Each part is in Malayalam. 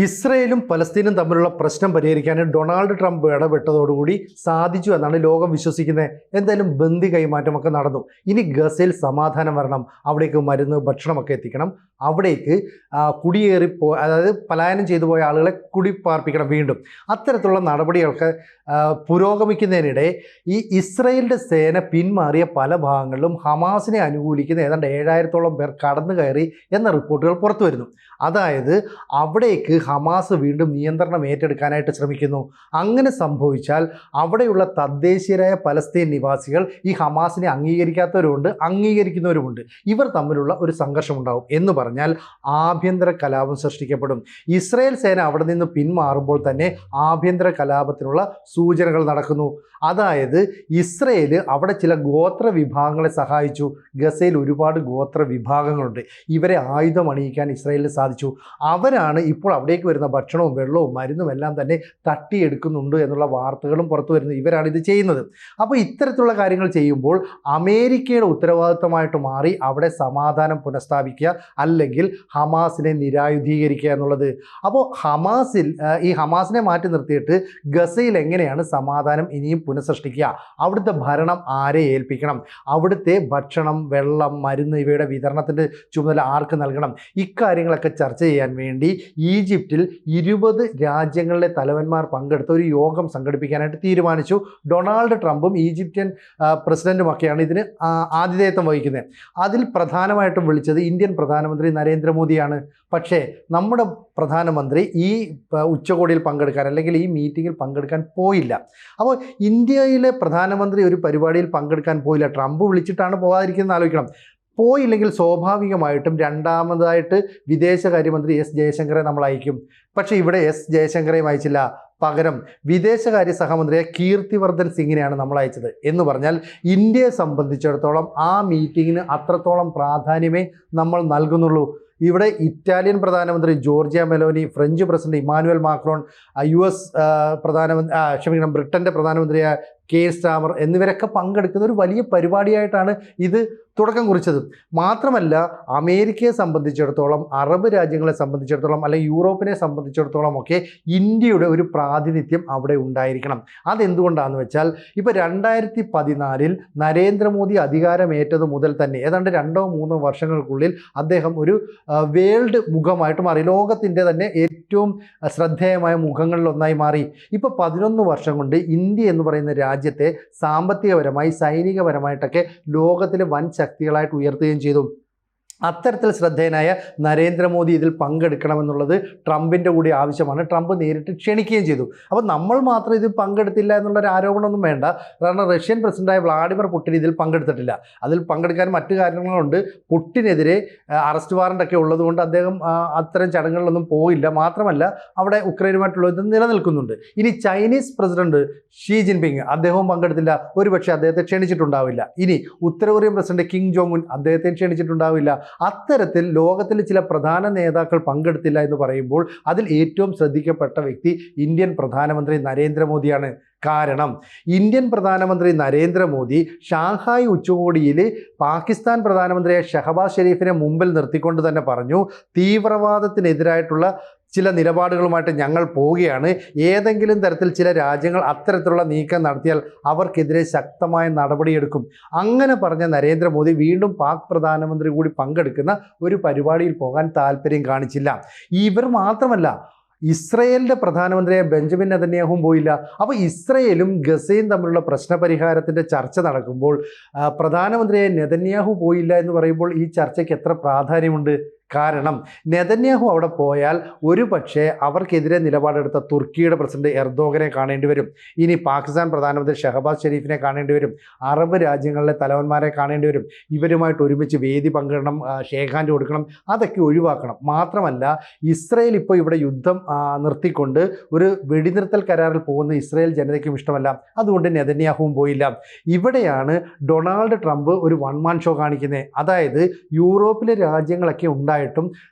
ഇസ്രയേലും പലസ്തീനും തമ്മിലുള്ള പ്രശ്നം പരിഹരിക്കാൻ ഡൊണാൾഡ് ട്രംപ് ഇടപെട്ടതോടുകൂടി സാധിച്ചു എന്നാണ് ലോകം വിശ്വസിക്കുന്നത്. എന്തായാലും ബന്ദി കൈമാറ്റമൊക്കെ നടന്നു. ഇനി ഗസയിൽ സമാധാനം വരണം, അവിടേക്ക് മരുന്ന് ഭക്ഷണമൊക്കെ എത്തിക്കണം, അവിടേക്ക് അതായത് പലായനം ചെയ്തു പോയ ആളുകളെ കുടിപ്പാർപ്പിക്കണം. വീണ്ടും അത്തരത്തിലുള്ള നടപടികളൊക്കെ പുരോഗമിക്കുന്നതിനിടെ ഈ ഇസ്രയേലിൻ്റെ സേന പിന്മാറിയ പല ഭാഗങ്ങളിലും ഹമാസിനെ അനുകൂലിക്കുന്ന ഏതാണ്ട് 7000-ഓളം പേർ കടന്നു കയറി എന്ന റിപ്പോർട്ടുകൾ പുറത്തു വരുന്നു. അതായത് അവിടേക്ക് ഹമാസ് വീണ്ടും നിയന്ത്രണം ഏറ്റെടുക്കാനായിട്ട് ശ്രമിക്കുന്നു. അങ്ങനെ സംഭവിച്ചാൽ അവിടെയുള്ള തദ്ദേശീയരായ പലസ്തീൻ നിവാസികൾ ഈ ഹമാസിനെ അംഗീകരിക്കാത്തവരുമുണ്ട്, അംഗീകരിക്കുന്നവരുമുണ്ട്. ഇവർ തമ്മിലുള്ള ഒരു സംഘർഷമുണ്ടാകും. എന്ന് പറഞ്ഞാൽ ആഭ്യന്തര കലാപം സൃഷ്ടിക്കപ്പെടും. ഇസ്രായേൽ സേന അവിടെ നിന്ന് പിന്മാറുമ്പോൾ തന്നെ ആഭ്യന്തര കലാപത്തിനുള്ള സൂചനകൾ നടക്കുന്നു. അതായത് ഇസ്രയേൽ അവിടെ ചില ഗോത്ര വിഭാഗങ്ങളെ സഹായിച്ചു. ഗസയിൽ ഒരുപാട് ഗോത്ര വിഭാഗങ്ങളുണ്ട്. ഇവരെ ആയുധം അണിയിക്കാൻ ഇസ്രയേലിന് സാധിച്ചു. അവരാണ് ഇപ്പോൾ അവിടേക്ക് വരുന്ന ഭക്ഷണവും വെള്ളവും മരുന്നും എല്ലാം തന്നെ തട്ടിയെടുക്കുന്നുണ്ട് എന്നുള്ള വാർത്തകളും പുറത്തു വരുന്നു. ഇവരാണ് ഇത് ചെയ്യുന്നത്. അപ്പോൾ ഇത്തരത്തിലുള്ള കാര്യങ്ങൾ ചെയ്യുമ്പോൾ അമേരിക്കയുടെ ഉത്തരവാദിത്തമായിട്ട് മാറി അവിടെ സമാധാനം പുനഃസ്ഥാപിക്കുക, അല്ലെങ്കിൽ ഹമാസിനെ നിരായുധീകരിക്കുക എന്നുള്ളത്. അപ്പോൾ ഈ ഹമാസിനെ മാറ്റി നിർത്തിയിട്ട് ഗസയിൽ എങ്ങനെയാണ് സമാധാനം ഇനിയും പുനഃസൃഷ്ടിക്കുക, അവിടുത്തെ ഭരണം ആരെ ഏൽപ്പിക്കണം, അവിടുത്തെ ഭക്ഷണം വെള്ളം മരുന്ന് ഇവയുടെ വിതരണത്തിൻ്റെ ചുമതല ആർക്ക് നൽകണം, ഇക്കാര്യങ്ങളൊക്കെ ചർച്ച ചെയ്യാൻ വേണ്ടി ഈജിപ്തിൽ 20 രാജ്യങ്ങളിലെ തലവന്മാർ പങ്കെടുത്ത ഒരു യോഗം സംഘടിപ്പിക്കാനായിട്ട് തീരുമാനിച്ചു. ഡൊണാൾഡ് ട്രംപും ഈജിപ്ഷ്യൻ പ്രസിഡന്റുമൊക്കെയാണ് ഇതിന് ആതിഥേയത്വം വഹിക്കുന്നത്. അതിൽ പ്രധാനമായിട്ടും വിളിച്ചത് ഇന്ത്യൻ പ്രധാനമന്ത്രി നരേന്ദ്രമോദിയാണ്. പക്ഷേ നമ്മുടെ പ്രധാനമന്ത്രി ഈ ഉച്ചകോടിയിൽ പങ്കെടുക്കാൻ അല്ലെങ്കിൽ ഈ മീറ്റിങ്ങിൽ പങ്കെടുക്കാൻ പോയില്ല. അപ്പോൾ ഇന്ത്യയിലെ പ്രധാനമന്ത്രി ഒരു പരിപാടിയിൽ പങ്കെടുക്കാൻ പോയില്ല. ട്രംപ് വിളിച്ചിട്ടാണ് പോകാതിരിക്കുന്നത് ആലോചിക്കണം. പോയില്ലെങ്കിൽ സ്വാഭാവികമായിട്ടും രണ്ടാമതായിട്ട് വിദേശകാര്യമന്ത്രി എസ് ജയശങ്കറെ നമ്മൾ അയക്കും. പക്ഷേ ഇവിടെ എസ് ജയശങ്കറെയും അയച്ചില്ല. പകരം വിദേശകാര്യ സഹമന്ത്രിയെ കീർത്തിവർദ്ധൻ സിംഗിനെയാണ് നമ്മൾ അയച്ചത്. എന്ന് പറഞ്ഞാൽ ഇന്ത്യയെ സംബന്ധിച്ചിടത്തോളം ആ മീറ്റിങ്ങിന് അത്രത്തോളം പ്രാധാന്യമേ നമ്മൾ നൽകുന്നുള്ളൂ. ഇവിടെ ഇറ്റാലിയൻ പ്രധാനമന്ത്രി Giorgia Meloni, French president Emmanuel Macron, US ബ്രിട്ടൻ്റെ പ്രധാനമന്ത്രിയായ കെയർ സ്റ്റാമർ എന്നിവരൊക്കെ പങ്കെടുക്കുന്ന ഒരു വലിയ പരിപാടിയായിട്ടാണ് ഇത് തുടക്കം കുറിച്ചത്. മാത്രമല്ല അമേരിക്കയെ സംബന്ധിച്ചിടത്തോളം, അറബ് രാജ്യങ്ങളെ സംബന്ധിച്ചിടത്തോളം, അല്ലെങ്കിൽ യൂറോപ്പിനെ സംബന്ധിച്ചിടത്തോളം ഒക്കെ ഇന്ത്യയുടെ ഒരു പ്രാതിനിധ്യം അവിടെ ഉണ്ടായിരിക്കണം. അതെന്തുകൊണ്ടാണെന്ന് വെച്ചാൽ ഇപ്പോൾ 2014 നരേന്ദ്രമോദി അധികാരമേറ്റത് മുതൽ തന്നെ ഏതാണ്ട് 2-3 വർഷങ്ങൾക്കുള്ളിൽ അദ്ദേഹം ഒരു വേൾഡ് മുഖമായിട്ട് മാറി. ലോകത്തിൻ്റെ തന്നെ ഏറ്റവും ശ്രദ്ധേയമായ മുഖങ്ങളിലൊന്നായി മാറി. ഇപ്പോൾ 11 വർഷം കൊണ്ട് ഇന്ത്യ എന്ന് പറയുന്ന രാജ്യത്തെ സാമ്പത്തികപരമായി സൈനികപരമായിട്ടൊക്കെ ലോകത്തിലെ വൻ ശക്തികളായിട്ട് ഉയർത്തുകയും ചെയ്തു. അത്തരത്തിൽ ശ്രദ്ധേയനായ നരേന്ദ്രമോദി ഇതിൽ പങ്കെടുക്കണമെന്നുള്ളത് ട്രംപിൻ്റെ കൂടി ആവശ്യമാണ്. ട്രംപ് നേരിട്ട് ക്ഷണിക്കുകയും ചെയ്തു. അപ്പോൾ നമ്മൾ മാത്രം ഇതിൽ പങ്കെടുത്തില്ല എന്നുള്ളൊരു ആരോപണമൊന്നും വേണ്ട. കാരണം റഷ്യൻ പ്രസിഡന്റായ വ്ളാഡിമിർ പുടിൻ ഇതിൽ പങ്കെടുത്തിട്ടില്ല. അതിൽ പങ്കെടുക്കാൻ മറ്റു കാരണങ്ങളുണ്ട്. പുടിനെതിരെ അറസ്റ്റ് വാറണ്ടൊക്കെ ഉള്ളതുകൊണ്ട് അദ്ദേഹം അത്തരം ചടങ്ങുകളിലൊന്നും പോയില്ല. മാത്രമല്ല അവിടെ ഉക്രൈനുമായിട്ടുള്ള ഇത് നിലനിൽക്കുന്നുണ്ട്. ഇനി ചൈനീസ് പ്രസിഡന്റ് ഷീ ജിൻപിങ് അദ്ദേഹവും പങ്കെടുത്തില്ല. ഒരുപക്ഷെ അദ്ദേഹത്തെ ക്ഷണിച്ചിട്ടുണ്ടാവില്ല. ഇനി ഉത്തര Korean president Kim Jong Un അദ്ദേഹത്തെ ക്ഷണിച്ചിട്ടുണ്ടാവില്ല. അത്തരത്തിൽ ലോകത്തിലെ ചില പ്രധാന നേതാക്കൾ പങ്കെടുത്തില്ല എന്ന് പറയുമ്പോൾ അതിൽ ഏറ്റവും ശ്രദ്ധിക്കപ്പെട്ട വ്യക്തി ഇന്ത്യൻ പ്രധാനമന്ത്രി നരേന്ദ്രമോദിയാണ്. കാരണം ഇന്ത്യൻ പ്രധാനമന്ത്രി നരേന്ദ്രമോദി ഷാങ്ഹായ് ഉച്ചകോടിയിൽ പാകിസ്ഥാൻ പ്രധാനമന്ത്രിയായ ഷഹബാസ് ഷെരീഫിനെ മുമ്പിൽ നിർത്തിക്കൊണ്ട് തന്നെ പറഞ്ഞു, തീവ്രവാദത്തിനെതിരായിട്ടുള്ള ചില നിലപാടുകളുമായിട്ട് ഞങ്ങൾ പോവുകയാണ്. ഏതെങ്കിലും തരത്തിൽ ചില രാജ്യങ്ങൾ അത്തരത്തിലുള്ള നീക്കം നടത്തിയാൽ അവർക്കെതിരെ ശക്തമായ നടപടിയെടുക്കും. അങ്ങനെ പറഞ്ഞ നരേന്ദ്രമോദി വീണ്ടും പാക് പ്രധാനമന്ത്രി കൂടി പങ്കെടുക്കുന്ന ഒരു പരിപാടിയിൽ പോകാൻ താല്പര്യം കാണിച്ചില്ല. ഇവർ മാത്രമല്ല, ഇസ്രയേലിൻ്റെ പ്രധാനമന്ത്രിയായ ബെഞ്ചമിൻ നെതന്യാഹുവും പോയില്ല. അപ്പോൾ ഇസ്രയേലും ഗസയും തമ്മിലുള്ള പ്രശ്നപരിഹാരത്തിൻ്റെ ചർച്ച നടക്കുമ്പോൾ പ്രധാനമന്ത്രിയായ നെതന്യാഹു പോയില്ല എന്ന് പറയുമ്പോൾ ഈ ചർച്ചയ്ക്ക് എത്ര പ്രാധാന്യമുണ്ട്. കാരണം നെതന്യാഹു അവിടെ പോയാൽ ഒരു പക്ഷേ അവർക്കെതിരെ നിലപാടെടുത്ത തുർക്കിയുടെ പ്രസിഡന്റ് എർദോഗനെ കാണേണ്ടി വരും. ഇനി പാകിസ്ഥാൻ പ്രധാനമന്ത്രി ഷഹബാസ് ഷെരീഫിനെ കാണേണ്ടി വരും. അറബ് രാജ്യങ്ങളിലെ തലവന്മാരെ കാണേണ്ടി വരും. ഇവരുമായിട്ട് ഒരുമിച്ച് വേദി പങ്കിടണം, ഷേക്ക് ഹാൻഡ് കൊടുക്കണം. അതൊക്കെ ഒഴിവാക്കണം. മാത്രമല്ല ഇസ്രയേൽ ഇപ്പോൾ ഇവിടെ യുദ്ധം നിർത്തിക്കൊണ്ട് ഒരു വെടിനിർത്തൽ കരാറിൽ പോകുന്ന ഇസ്രയേൽ ജനതയ്ക്കും ഇഷ്ടമല്ല. അതുകൊണ്ട് നെതന്യാഹുവും പോയില്ല. ഇവിടെയാണ് ഡൊണാൾഡ് ട്രംപ് ഒരു വൺ മാൻ ഷോ കാണിക്കുന്നത്. അതായത് യൂറോപ്പിലെ രാജ്യങ്ങളൊക്കെ ഉണ്ടായി ഉണ്ടായിട്ടും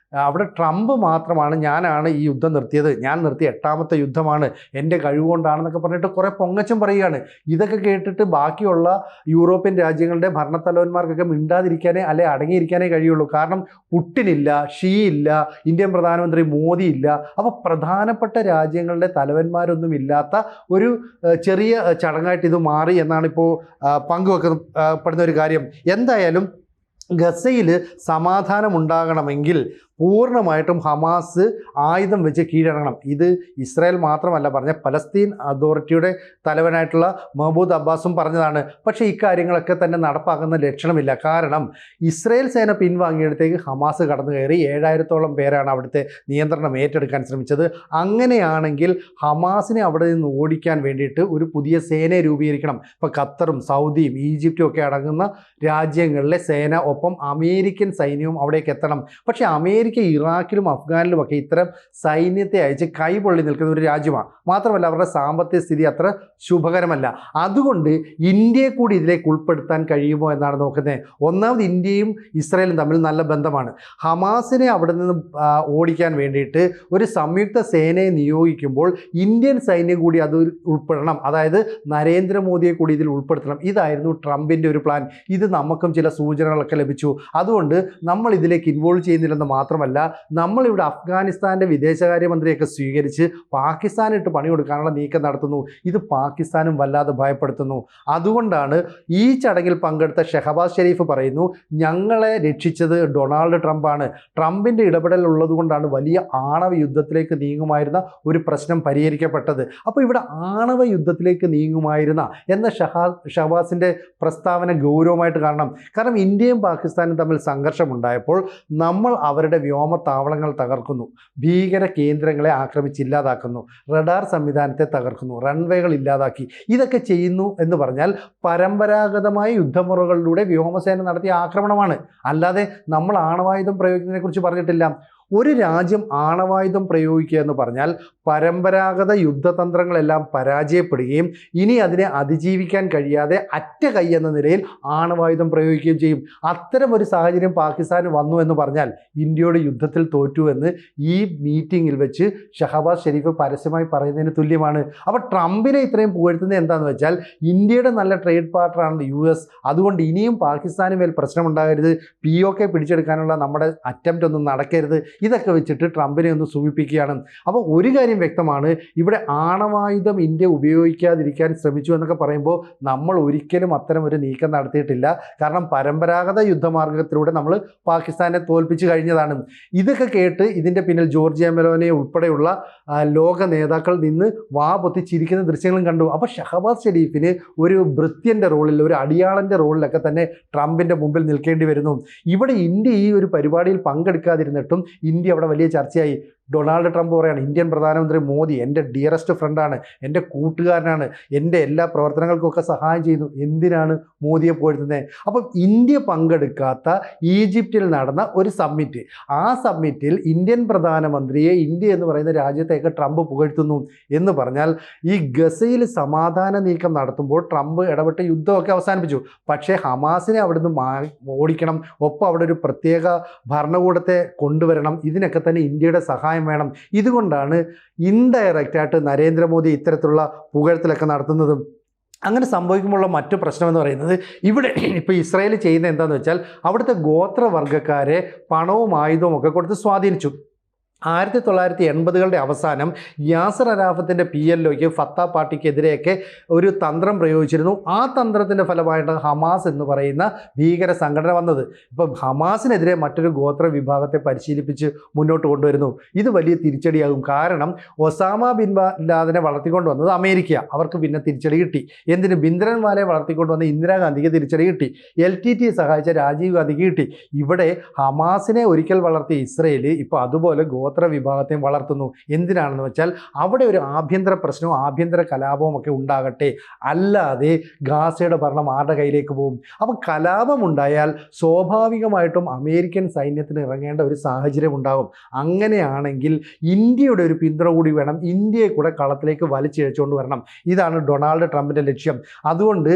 അവിടെ ട്രംപ് മാത്രമാണ് ഞാനാണ് ഈ യുദ്ധം നിർത്തിയത്, ഞാൻ നിർത്തിയ 8ാമത്തെ യുദ്ധമാണ്, എൻ്റെ കഴിവുകൊണ്ടാണെന്നൊക്കെ പറഞ്ഞിട്ട് കുറേ പൊങ്ങച്ചം പറയുകയാണ്. ഇതൊക്കെ കേട്ടിട്ട് ബാക്കിയുള്ള യൂറോപ്യൻ രാജ്യങ്ങളുടെ ഭരണത്തലവന്മാർക്കൊക്കെ മിണ്ടാതിരിക്കാനേ അല്ലെ അടങ്ങിയിരിക്കാനേ കഴിയുള്ളൂ. കാരണം പുട്ടിനില്ല, ഷീ ഇല്ല, ഇന്ത്യൻ പ്രധാനമന്ത്രി മോദി ഇല്ല. അപ്പോൾ പ്രധാനപ്പെട്ട രാജ്യങ്ങളുടെ തലവന്മാരൊന്നും ഇല്ലാത്ത ഒരു ചെറിയ ചടങ്ങായിട്ട് ഇത് മാറി എന്നാണ് ഇപ്പോൾ പങ്കുവെക്കപ്പെടുന്ന ഒരു കാര്യം. എന്തായാലും ഗസയിൽ സമാധാനം ഉണ്ടാകണമെങ്കിൽ പൂർണ്ണമായിട്ടും ഹമാസ് ആയുധം വെച്ച് കീഴടങ്ങണം. ഇത് ഇസ്രായേൽ മാത്രമല്ല പറഞ്ഞ, പലസ്തീൻ അതോറിറ്റിയുടെ തലവനായിട്ടുള്ള മഹ്മൂദ് അബ്ബാസും പറഞ്ഞതാണ്. പക്ഷേ ഇക്കാര്യങ്ങളൊക്കെ തന്നെ നടപ്പാക്കുന്ന ലക്ഷണമില്ല. കാരണം ഇസ്രായേൽ സേന പിൻവാങ്ങിയിടത്തേക്ക് ഹമാസ് കടന്നു കയറി 7000-ഓളം പേരാണ് അവിടുത്തെ നിയന്ത്രണം ഏറ്റെടുക്കാൻ ശ്രമിച്ചത്. അങ്ങനെയാണെങ്കിൽ ഹമാസിനെ അവിടെ നിന്ന് ഓടിക്കാൻ വേണ്ടിയിട്ട് ഒരു പുതിയ സേനയെ രൂപീകരിക്കണം. ഇപ്പോൾ ഖത്തറും സൗദിയും ഈജിപ്തും ഒക്കെ അടങ്ങുന്ന രാജ്യങ്ങളിലെ സേന, ഒപ്പം അമേരിക്കൻ സൈന്യവും അവിടേക്ക് എത്തണം. പക്ഷേ അമേരിക്ക ഇറാഖിലും അഫ്ഗാനിലും ഒക്കെ ഇത്തരം സൈന്യത്തെ അയച്ച് കൈപൊള്ളി നിൽക്കുന്ന ഒരു രാജ്യമാണ്. മാത്രമല്ല അവരുടെ സാമ്പത്തിക സ്ഥിതി അത്ര ശുഭകരമല്ല. അതുകൊണ്ട് ഇന്ത്യയെ കൂടി ഇതിലേക്ക് ഉൾപ്പെടുത്താൻ കഴിയുമോ എന്നാണ് നോക്കുന്നത്. ഒന്നാമത് ഇന്ത്യയും ഇസ്രായേലും തമ്മിൽ നല്ല ബന്ധമാണ്. ഹമാസിനെ അവിടെ നിന്ന് ഓടിക്കാൻ വേണ്ടിയിട്ട് ഒരു സംയുക്ത സേനയെ നിയോഗിക്കുമ്പോൾ ഇന്ത്യൻ സൈന്യം കൂടി അത് ഉൾപ്പെടണം. അതായത് നരേന്ദ്രമോദിയെ കൂടി ഇതിൽ ഉൾപ്പെടുത്തണം. ഇതായിരുന്നു ട്രംപിൻ്റെ ഒരു പ്ലാൻ. ഇത് നമുക്കും ചില സൂചനകളൊക്കെ ലഭിച്ചു. അതുകൊണ്ട് നമ്മൾ ഇതിലേക്ക് ഇൻവോൾവ് ചെയ്യുന്നില്ലെന്ന് മാത്രമല്ല, നമ്മളിവിടെ അഫ്ഗാനിസ്ഥാൻ്റെ വിദേശകാര്യമന്ത്രിയൊക്കെ സ്വീകരിച്ച് പാകിസ്ഥാനിട്ട് പണി കൊടുക്കാനുള്ള നീക്കം നടത്തുന്നു. ഇത് പാകിസ്ഥാനും വല്ലാതെ ഭയപ്പെടുത്തുന്നു. അതുകൊണ്ടാണ് ഈ ചടങ്ങിൽ പങ്കെടുത്ത ഷഹബാസ് ഷെരീഫ് പറയുന്നു, ഞങ്ങളെ രക്ഷിച്ചത് ഡൊണാൾഡ് ട്രംപാണ്. ട്രംപിൻ്റെ ഇടപെടൽ ഉള്ളതുകൊണ്ടാണ് വലിയ ആണവ യുദ്ധത്തിലേക്ക് നീങ്ങുമായിരുന്ന ഒരു പ്രശ്നം പരിഹരിക്കപ്പെട്ടത്. അപ്പോൾ ഇവിടെ ആണവ യുദ്ധത്തിലേക്ക് നീങ്ങുമായിരുന്ന എന്ന ഷഹബാസിൻ്റെ പ്രസ്താവന ഗൗരവമായിട്ട് കാണണം. കാരണം ഇന്ത്യയും പാകിസ്ഥാനും തമ്മിൽ സംഘർഷമുണ്ടായപ്പോൾ നമ്മൾ അവരുടെ വ്യോമത്താവളങ്ങൾ തകർക്കുന്നു, ഭീകര കേന്ദ്രങ്ങളെ ആക്രമിച്ചില്ലാതാക്കുന്നു, റഡാർ സംവിധാനത്തെ തകർക്കുന്നു, റൺവേകൾ ഇല്ലാതാക്കി. ഇതൊക്കെ ചെയ്യുന്നു എന്ന് പറഞ്ഞാൽ പരമ്പരാഗതമായ യുദ്ധമുറകളിലൂടെ വ്യോമസേന നടത്തിയ ആക്രമണമാണ്. അല്ലാതെ നമ്മൾ ആണവായുധം പ്രയോഗിക്കുന്നതിനെക്കുറിച്ച് പറഞ്ഞിട്ടില്ല. ഒരു രാജ്യം ആണവായുധം പ്രയോഗിക്കുക എന്ന് പറഞ്ഞാൽ പരമ്പരാഗത യുദ്ധതന്ത്രങ്ങളെല്ലാം പരാജയപ്പെടുകയും ഇനി അതിനെ അതിജീവിക്കാൻ കഴിയാതെ അറ്റ കൈ എന്ന നിലയിൽ ആണവായുധം പ്രയോഗിക്കുകയും ചെയ്യും. അത്തരം ഒരു സാഹചര്യം പാകിസ്ഥാന് വന്നു എന്ന് പറഞ്ഞാൽ ഇന്ത്യയുടെ യുദ്ധത്തിൽ തോറ്റു എന്ന് ഈ മീറ്റിങ്ങിൽ വെച്ച് ഷഹബാസ് ഷെരീഫ് പരസ്യമായി പറയുന്നതിന് തുല്യമാണ്. അപ്പോൾ ട്രംപിനെ ഇത്രയും പുകഴ്ത്തുന്നത് എന്താണെന്ന് വെച്ചാൽ ഇന്ത്യയുടെ നല്ല ട്രേഡ് പാർട്ണറാണ് US. അതുകൊണ്ട് ഇനിയും പാകിസ്ഥാന് മേൽ പ്രശ്നമുണ്ടാകരുത്, POK പിടിച്ചെടുക്കാനുള്ള നമ്മുടെ അറ്റംപ്റ്റ് ഒന്നും നടക്കരുത്. ഇതൊക്കെ വെച്ചിട്ട് ട്രംപിനെ ഒന്ന് സൂചിപ്പിക്കുകയാണ്. അപ്പോൾ ഒരു കാര്യം വ്യക്തമാണ്, ഇവിടെ ആണവായുധം ഇന്ത്യ ഉപയോഗിക്കാതിരിക്കാൻ ശ്രമിച്ചു എന്നൊക്കെ പറയുമ്പോൾ നമ്മൾ ഒരിക്കലും അത്തരം ഒരു നീക്കം നടത്തിയിട്ടില്ല. കാരണം പരമ്പരാഗത യുദ്ധമാർഗത്തിലൂടെ നമ്മൾ പാകിസ്ഥാനെ തോൽപ്പിച്ച് കഴിഞ്ഞതാണ്. ഇതൊക്കെ കേട്ട് ഇതിൻ്റെ പിന്നിൽ ജോർജിയ മെലോനെ ഉൾപ്പെടെയുള്ള ലോക നേതാക്കൾ നിന്ന് വാ പൊത്തിച്ചിരിക്കുന്ന ദൃശ്യങ്ങളും കണ്ടു. അപ്പോൾ ഷഹബാസ് ഷെരീഫിന് ഒരു ഭൃത്യൻ്റെ റോളിൽ, ഒരു അടിയാളൻ്റെ റോളിലൊക്കെ തന്നെ ട്രംപിൻ്റെ മുമ്പിൽ നിൽക്കേണ്ടി വരുന്നു. ഇവിടെ ഇന്ത്യ ഈ ഒരു പരിപാടിയിൽ പങ്കെടുക്കാതിരുന്നിട്ടും ഇന്ത്യ അവിടെ വലിയ ചർച്ചയായി. ഡൊണാൾഡ് ട്രംപ് പറയാണ്, ഇന്ത്യൻ പ്രധാനമന്ത്രി മോദി എൻ്റെ ഡിയറസ്റ്റ് ഫ്രണ്ടാണ്, എൻ്റെ കൂട്ടുകാരനാണ്, എൻ്റെ എല്ലാ പ്രവർത്തനങ്ങൾക്കൊക്കെ സഹായം ചെയ്യുന്നു. എന്തിനാണ് മോദിയെ പുകഴ്ത്തുന്നത്? അപ്പം ഇന്ത്യ പങ്കെടുക്കാത്ത ഈജിപ്തിൽ നടന്ന ഒരു സമ്മിറ്റ്, ആ സമ്മിറ്റിൽ ഇന്ത്യൻ പ്രധാനമന്ത്രിയെ ഇന്ത്യ എന്ന് പറയുന്ന രാജ്യത്തേക്ക് ട്രംപ് പുകഴ്ത്തുന്നു എന്ന് പറഞ്ഞാൽ ഈ ഗസയിൽ സമാധാന നീക്കം നടത്തുമ്പോൾ ട്രംപ് ഇടപെട്ട് യുദ്ധമൊക്കെ അവസാനിപ്പിച്ചു. പക്ഷേ ഹമാസിനെ അവിടുന്ന് ഓടിക്കണം, ഒപ്പം അവിടെ ഒരു പ്രത്യേക ഭരണകൂടത്തെ കൊണ്ടുവരണം. ഇതിനൊക്കെ തന്നെ ഇന്ത്യയുടെ സഹായം വേണം. ഇതുകൊണ്ടാണ് ഇൻഡയറക്റ്റായിട്ട് നരേന്ദ്രമോദി ഇത്തരത്തിലുള്ള പുകഴ്ത്തലൊക്കെ നടത്തുന്നതും. അങ്ങനെ സംഭവിക്കുമ്പോഴുള്ള മറ്റു പ്രശ്നമെന്ന് പറയുന്നത്, ഇവിടെ ഇപ്പോൾ ഇസ്രായേൽ ചെയ്യുന്നത് എന്താണെന്ന് വെച്ചാൽ അവിടുത്തെ ഗോത്രവർഗ്ഗക്കാരെ പണവും ആയുധവും ഒക്കെ കൊടുത്ത് സ്വാധീനിച്ചു. 1980കളുടെ അവസാനം യാസർ അറാഫത്തിൻ്റെ PLOയ്ക്ക് ഫത്ത പാർട്ടിക്കെതിരെയൊക്കെ ഒരു തന്ത്രം പ്രയോഗിച്ചിരുന്നു. ആ തന്ത്രത്തിൻ്റെ ഫലമായിട്ട് ഹമാസ് എന്ന് പറയുന്ന ഭീകര സംഘടന വന്നത്. ഇപ്പം ഹമാസിനെതിരെ മറ്റൊരു ഗോത്ര വിഭാഗത്തെ പരിശീലിപ്പിച്ച് മുന്നോട്ട് കൊണ്ടുവരുന്നു. ഇത് വലിയ തിരിച്ചടിയാകും. കാരണം ഒസാമ ബിൻ ലാദനെ വളർത്തിക്കൊണ്ട് വന്നത് അമേരിക്ക, അവർക്ക് പിന്നെ തിരിച്ചടി കിട്ടി. എന്തിന്? ബിന്ദ്രൻവാലയെ വളർത്തിക്കൊണ്ട് വന്ന ഇന്ദിരാഗാന്ധിക്ക് തിരിച്ചടി കിട്ടി. LTTയെ സഹായിച്ച രാജീവ് ഗാന്ധിക്ക് കിട്ടി. ഇവിടെ ഹമാസിനെ ഒരിക്കൽ വളർത്തിയ ഇസ്രയേൽ ഇപ്പോൾ അതുപോലെ ഗോത്ര വിഭാഗത്തെയും വളർത്തുന്നു. എന്തിനാണെന്ന് വെച്ചാൽ അവിടെ ഒരു ആഭ്യന്തര പ്രശ്നവും ആഭ്യന്തര കലാപവും ഒക്കെ ഉണ്ടാകട്ടെ, അല്ലാതെ ഗാസയുടെ ഭരണം ആരുടെ കയ്യിലേക്ക് പോകും? അപ്പോൾ കലാപമുണ്ടായാൽ സ്വാഭാവികമായിട്ടും അമേരിക്കൻ സൈന്യത്തിന് ഇറങ്ങേണ്ട ഒരു സാഹചര്യം ഉണ്ടാകും. അങ്ങനെയാണെങ്കിൽ ഇന്ത്യയുടെ ഒരു പിന്തുണ കൂടി വേണം, ഇന്ത്യയെ കൂടെ കളത്തിലേക്ക് വലിച്ചിഴച്ചുകൊണ്ട് വരണം. ഇതാണ് ഡൊണാൾഡ് ട്രംപിൻ്റെ ലക്ഷ്യം. അതുകൊണ്ട്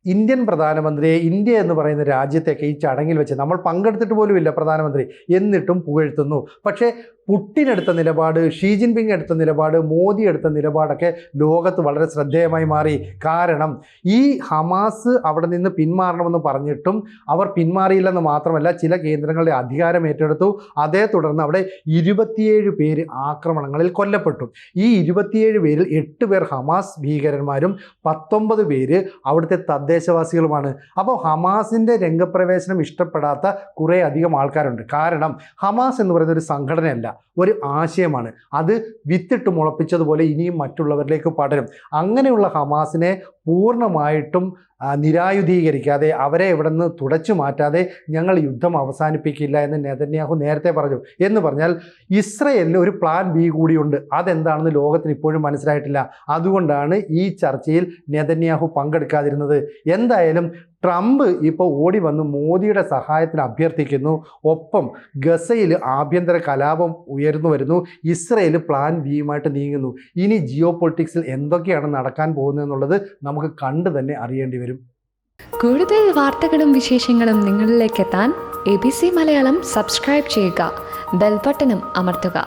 ഇന്ത്യൻ പ്രധാനമന്ത്രിയെ ഇന്ത്യ എന്ന് പറയുന്ന രാജ്യത്തേക്ക് ഈ ചടങ്ങിൽ വെച്ച് നമ്മൾ പങ്കെടുത്തിട്ട് പോലുമില്ല പ്രധാനമന്ത്രി, എന്നിട്ടും പുകഴ്ത്തുന്നു. പക്ഷേ പുടിൻ എടുത്ത നിലപാട്, ഷീ ജിൻപിങ് എടുത്ത നിലപാട്, മോദി എടുത്ത നിലപാടൊക്കെ ലോകത്ത് വളരെ ശ്രദ്ധേയമായി മാറി. കാരണം ഈ ഹമാസ് അവിടെ നിന്ന് പിന്മാറണമെന്ന് പറഞ്ഞിട്ടും അവർ പിന്മാറിയില്ലെന്ന് മാത്രമല്ല, ചില കേന്ദ്രങ്ങളുടെ അധികാരം ഏറ്റെടുത്തു. അതേ തുടർന്ന് അവിടെ 27 പേര് ആക്രമണങ്ങളിൽ കൊല്ലപ്പെട്ടു. ഈ 27 പേരിൽ 8 പേർ ഹമാസ് ഭീകരന്മാരും 19 പേര് അവിടുത്തെ തദ്ദേശവാസികളുമാണ്. അപ്പോൾ ഹമാസിൻ്റെ രംഗപ്രവേശനം ഇഷ്ടപ്പെടാത്ത കുറേ അധികം ആൾക്കാരുണ്ട്. കാരണം ഹമാസ് എന്ന് പറയുന്ന ഒരു സംഘടനയല്ല, ഒരു ആശയമാണ്. അത് വിത്തിട്ട് മുളപ്പിച്ചതുപോലെ ഇനിയും മറ്റുള്ളവരിലേക്ക് പടരും. അങ്ങനെയുള്ള ഹമാസിനെ പൂർണ്ണമായിട്ടും നിരായുധീകരിക്കാതെ, അവരെ ഇവിടെ നിന്ന് തുടച്ചു മാറ്റാതെ ഞങ്ങൾ യുദ്ധം അവസാനിപ്പിക്കില്ല എന്ന് നെതന്യാഹു നേരത്തെ പറഞ്ഞു. എന്ന് പറഞ്ഞാൽ ഇസ്രയേലിന് ഒരു പ്ലാൻ ബി കൂടിയുണ്ട്. അതെന്താണെന്ന് ലോകത്തിന് ഇപ്പോഴും മനസ്സിലായിട്ടില്ല. അതുകൊണ്ടാണ് ഈ ചർച്ചയിൽ നെതന്യാഹു പങ്കെടുക്കാതിരുന്നത്. എന്തായാലും ട്രംപ് ഇപ്പോൾ ഓടി വന്ന് മോദിയുടെ സഹായത്തിന് അഭ്യർത്ഥിക്കുന്നു. ഒപ്പം ഗസയിൽ ആഭ്യന്തര കലാപം ഉയർന്നു വരുന്നു. ഇസ്രയേൽ പ്ലാൻ ബിയുമായിട്ട് നീങ്ങുന്നു. ഇനി ജിയോ പൊളിറ്റിക്സിൽ എന്തൊക്കെയാണ് നടക്കാൻ പോകുന്നതെന്നുള്ളത് നമുക്ക് കണ്ടു തന്നെ അറിയേണ്ടി വരും. കൂടുതൽ വാർത്തകളും വിശേഷങ്ങളും നിങ്ങളിലേക്ക് എത്താൻ ABC മലയാളം സബ്സ്ക്രൈബ് ചെയ്യുക, ബെൽ ബട്ടണും അമർത്തുക.